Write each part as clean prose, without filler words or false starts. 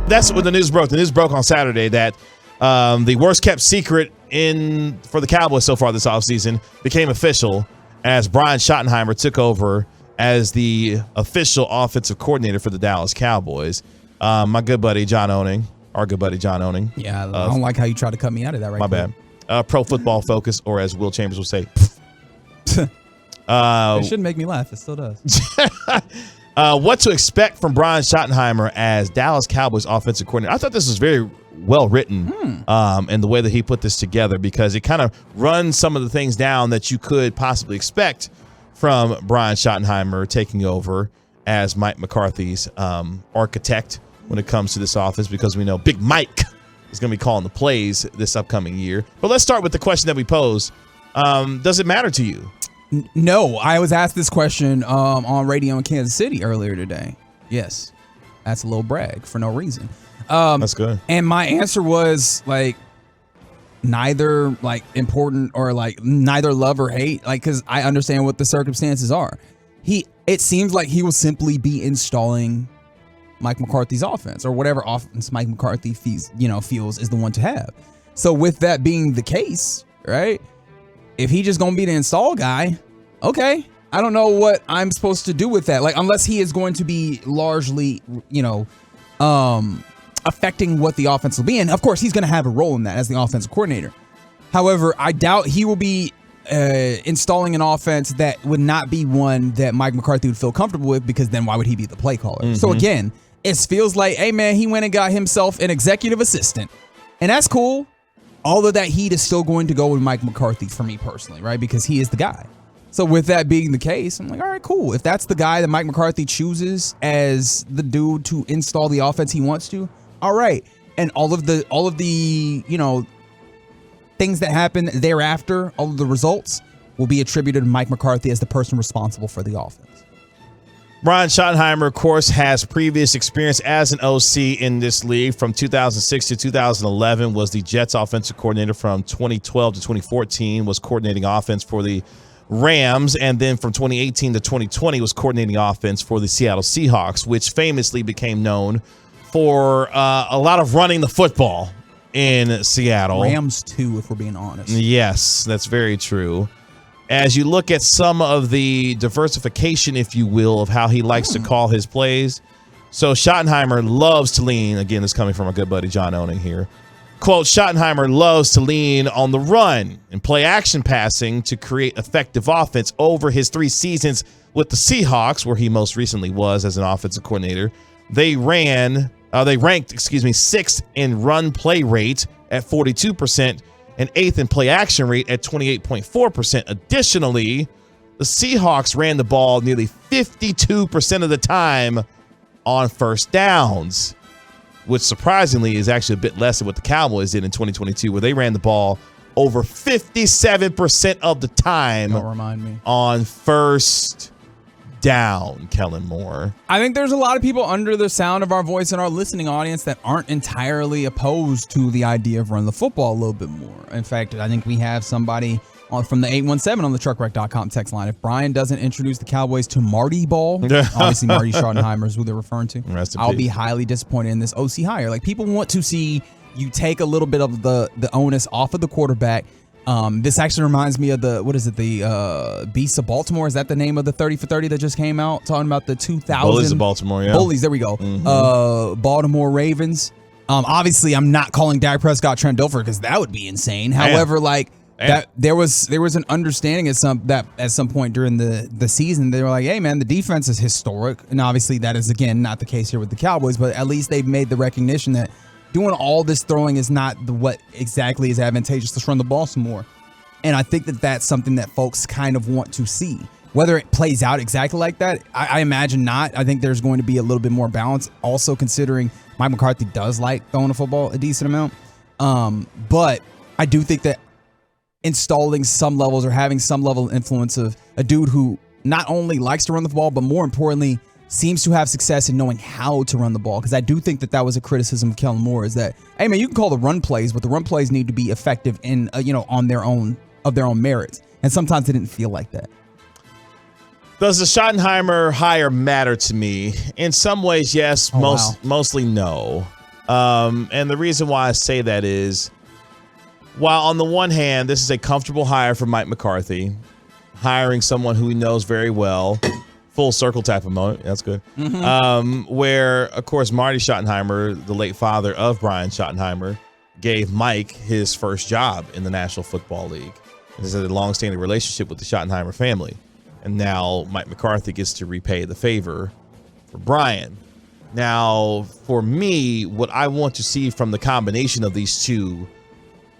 That's what the news broke. The news broke on Saturday that the worst kept secret for the Cowboys so far this offseason became official as Brian Schottenheimer took over as the official offensive coordinator for the Dallas Cowboys. My good buddy John Owning, our good buddy John Owning. Yeah, I don't like how you try to cut me out of that right now. My bad. Pro Football Focus, or as Will Chambers would say. It shouldn't make me laugh. It still does. What to expect from Brian Schottenheimer as Dallas Cowboys offensive coordinator. I thought this was very well written in the way that he put this together, because it kind of runs some of the things down that you could possibly expect from Brian Schottenheimer taking over as Mike McCarthy's architect when it comes to this offense, because we know Big Mike is going to be calling the plays this upcoming year. But let's start with the question that we posed. Does it matter to you? No, I was asked this question on radio in Kansas City earlier today. Yes, that's a little brag for no reason. That's good. And my answer was like neither like important or like neither love or hate, like, because I understand what the circumstances are. It seems like he will simply be installing Mike McCarthy's offense, or whatever offense Mike McCarthy feels is the one to have. So with that being the case, right? If he just gonna be the install guy, okay. I don't know what I'm supposed to do with that. Like, unless he is going to be largely, affecting what the offense will be. And of course, he's going to have a role in that as the offensive coordinator. However, I doubt he will be installing an offense that would not be one that Mike McCarthy would feel comfortable with, because then why would he be the play caller? So again, it feels like, hey man, he went and got himself an executive assistant, and that's cool. All of that heat is still going to go with Mike McCarthy for me personally, right? Because he is the guy. So with that being the case, I'm like, all right, cool. If that's the guy that Mike McCarthy chooses as the dude to install the offense he wants to, all right. And all of the things that happen thereafter, all of the results will be attributed to Mike McCarthy as the person responsible for the offense. Brian Schottenheimer, of course, has previous experience as an OC in this league. From 2006 to 2011, was the Jets offensive coordinator. From 2012 to 2014, was coordinating offense for the Rams. And then from 2018 to 2020, was coordinating offense for the Seattle Seahawks, which famously became known for a lot of running the football in Seattle. Rams too, if we're being honest. Yes, that's very true. As you look at some of the diversification, if you will, of how he likes to call his plays. So Schottenheimer loves to lean, again, this is coming from our good buddy John Owning here. Quote, Schottenheimer loves to lean on the run and play action passing to create effective offense. Over his 3 seasons with the Seahawks, where he most recently was as an offensive coordinator, they ranked 6th in run play rate at 42%. and 8th in play action rate at 28.4%. Additionally, the Seahawks ran the ball nearly 52% of the time on first downs, which surprisingly is actually a bit less than what the Cowboys did in 2022, where they ran the ball over 57% of the time. Don't remind me. On first down, Kellen Moore. I think there's a lot of people under the sound of our voice in our listening audience that aren't entirely opposed to the idea of running the football a little bit more. In fact, I think we have somebody from the 817 on the truckwreck.com text line. If Brian doesn't introduce the Cowboys to Martyball, obviously Marty Schottenheimer is who they're referring to, I'll be highly disappointed in this OC hire. Like, people want to see you take a little bit of the onus off of the quarterback. This actually reminds me of the Beasts of Baltimore. Is that the name of the 30 for 30 that just came out? Talking about the 2000 Bullies of Baltimore, yeah. Bullies, there we go. Mm-hmm. Baltimore Ravens. Obviously, I'm not calling Dak Prescott Trent Dilfer because that would be insane. However, that there was an understanding at some point during the season. They were like, hey man, the defense is historic, and obviously that is again not the case here with the Cowboys. But at least they've made the recognition that doing all this throwing is not what exactly is advantageous. Let's run the ball some more. And I think that that's something that folks kind of want to see. Whether it plays out exactly like that, I imagine not. I think there's going to be a little bit more balance. Also considering Mike McCarthy does like throwing the football a decent amount. But I do think that installing some levels or having some level of influence of a dude who not only likes to run the ball, but more importantly, seems to have success in knowing how to run the ball. Because I do think that was a criticism of Kellen Moore, is that, hey man, you can call the run plays, but the run plays need to be effective in on their own merits. And sometimes it didn't feel like that. Does the Schottenheimer hire matter to me? In some ways, yes. Mostly no. And the reason why I say that is, while on the one hand, this is a comfortable hire for Mike McCarthy, hiring someone who he knows very well, full circle type of moment. That's good. Where, of course, Marty Schottenheimer, the late father of Brian Schottenheimer, gave Mike his first job in the National Football League. There's a long-standing relationship with the Schottenheimer family. And now Mike McCarthy gets to repay the favor for Brian. Now, for me, what I want to see from the combination of these two,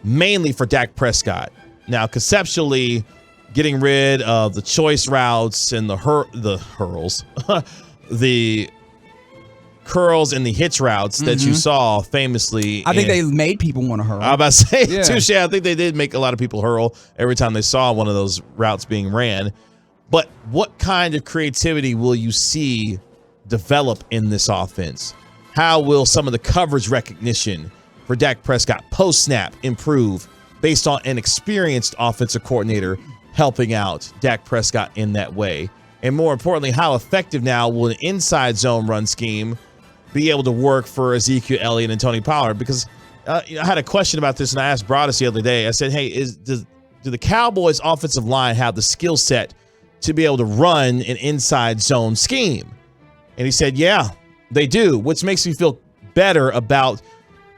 mainly for Dak Prescott. Now, conceptually, getting rid of the choice routes and the hurls, the curls and the hitch routes that you saw famously. I think they made people want to hurl. I was about to say, touche. I think they did make a lot of people hurl every time they saw one of those routes being ran. But what kind of creativity will you see develop in this offense? How will some of the coverage recognition for Dak Prescott post-snap improve based on an experienced offensive coordinator helping out Dak Prescott in that way? And more importantly, how effective now will an inside zone run scheme be able to work for Ezekiel Elliott and Tony Pollard? Because I had a question about this, and I asked Broadus the other day. I said, hey, do the Cowboys offensive line have the skill set to be able to run an inside zone scheme? And he said, yeah, they do, which makes me feel better about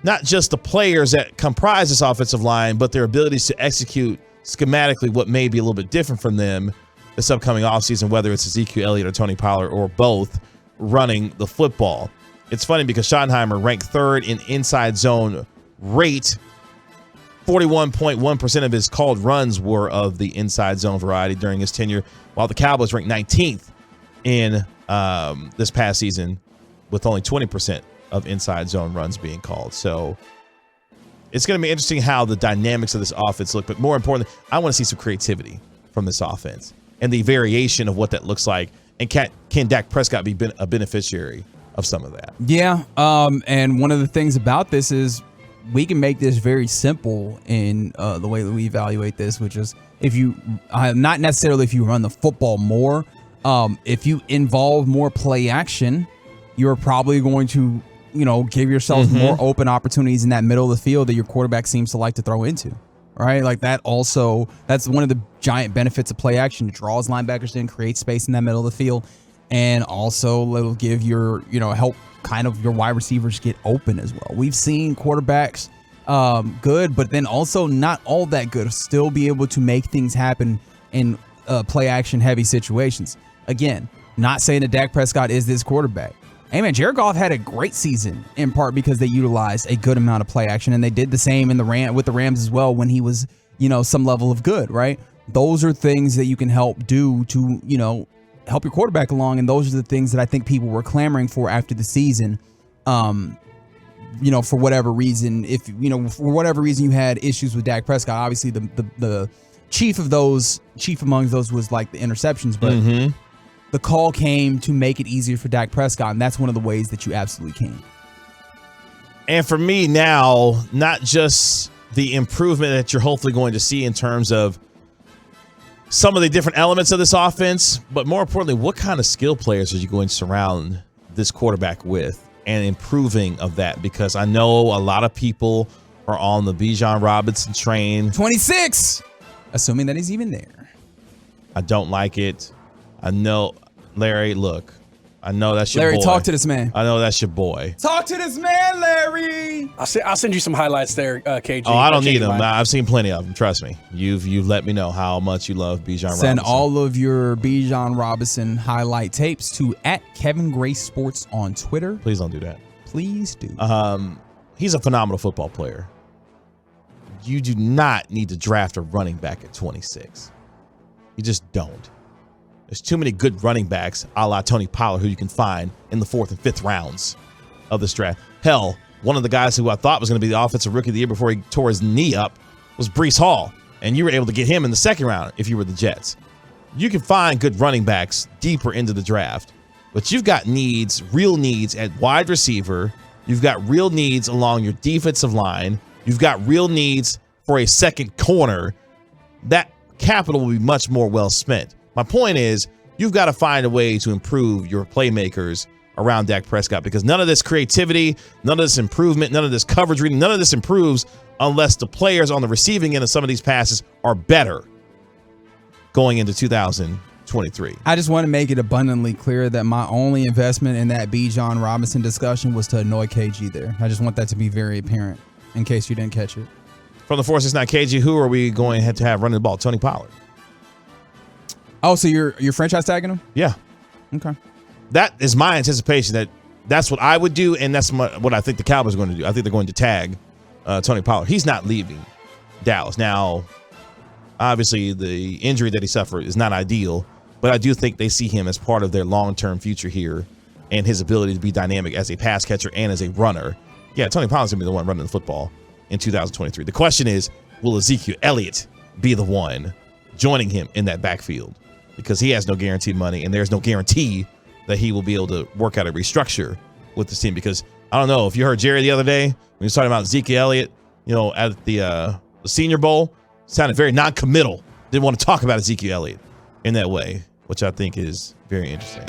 not just the players that comprise this offensive line, but their abilities to execute schematically what may be a little bit different from them this upcoming offseason, whether it's Ezekiel Elliott or Tony Pollard or both running the football. It's funny because Schottenheimer ranked third in inside zone rate. 41.1% of his called runs were of the inside zone variety during his tenure, while the Cowboys ranked 19th in this past season with only 20% of inside zone runs being called. So it's going to be interesting how the dynamics of this offense look. But more importantly, I want to see some creativity from this offense and the variation of what that looks like. And can Dak Prescott be a beneficiary of some of that? Yeah. And one of the things about this is we can make this very simple in the way that we evaluate this, which is if you, not necessarily if you run the football more, if you involve more play action, you're probably going to, give yourself more open opportunities in that middle of the field that your quarterback seems to like to throw into, right? Like that's one of the giant benefits of play action. It draws linebackers in, creates space in that middle of the field, and also it'll give help kind of your wide receivers get open as well. We've seen quarterbacks good, but then also not all that good, still be able to make things happen in play action heavy situations. Again, not saying that Dak Prescott is this quarterback. Hey man, Jared Goff had a great season in part because they utilized a good amount of play action, and they did the same with the Rams as well when he was, some level of good, right? Those are things that you can help do to, help your quarterback along, and those are the things that I think people were clamoring for after the season. For whatever reason, for whatever reason you had issues with Dak Prescott, obviously the chief among those was like the interceptions, but the call came to make it easier for Dak Prescott, and that's one of the ways that you absolutely can. And for me now, not just the improvement that you're hopefully going to see in terms of some of the different elements of this offense, but more importantly, what kind of skill players are you going to surround this quarterback with and improving of that? Because I know a lot of people are on the Bijan Robinson train. 26, assuming that he's even there. I don't like it. I know, Larry, look, I know that's your boy. Larry, talk to this man. I know that's your boy. Talk to this man, Larry. I'll send you some highlights there, KG. Oh, I don't need them. I've seen plenty of them. Trust me. You've let me know how much you love Bijan Robinson. Send all of your Bijan Robinson highlight tapes to @KevinGraceSports on Twitter. Please don't do that. Please do. He's a phenomenal football player. You do not need to draft a running back at 26. You just don't. There's too many good running backs, a la Tony Pollard, who you can find in the 4th and 5th rounds of this draft. Hell, one of the guys who I thought was going to be the offensive rookie of the year before he tore his knee up was Breece Hall, and you were able to get him in the 2nd round if you were the Jets. You can find good running backs deeper into the draft, but you've got needs, real needs at wide receiver. You've got real needs along your defensive line. You've got real needs for a second corner. That capital will be much more well spent. My point is, you've got to find a way to improve your playmakers around Dak Prescott, because none of this creativity, none of this improvement, none of this coverage reading, none of this improves unless the players on the receiving end of some of these passes are better going into 2023. I just want to make it abundantly clear that my only investment in that Bijan Robinson discussion was to annoy KG there. I just want that to be very apparent in case you didn't catch it. From the 469 KG, who are we going to have running the ball? Tony Pollard. Oh, so you're franchise tagging him? Yeah. Okay. That is my anticipation. That's what I would do, and that's what I think the Cowboys are going to do. I think they're going to tag Tony Pollard. He's not leaving Dallas. Now, obviously, the injury that he suffered is not ideal, but I do think they see him as part of their long-term future here and his ability to be dynamic as a pass catcher and as a runner. Yeah, Tony Pollard's going to be the one running the football in 2023. The question is, will Ezekiel Elliott be the one joining him in that backfield? Because he has no guaranteed money, and there's no guarantee that he will be able to work out a restructure with this team. Because I don't know if you heard Jerry the other day when he was talking about Ezekiel Elliott, at the Senior Bowl, sounded very non-committal. Didn't want to talk about Ezekiel Elliott in that way, which I think is very interesting.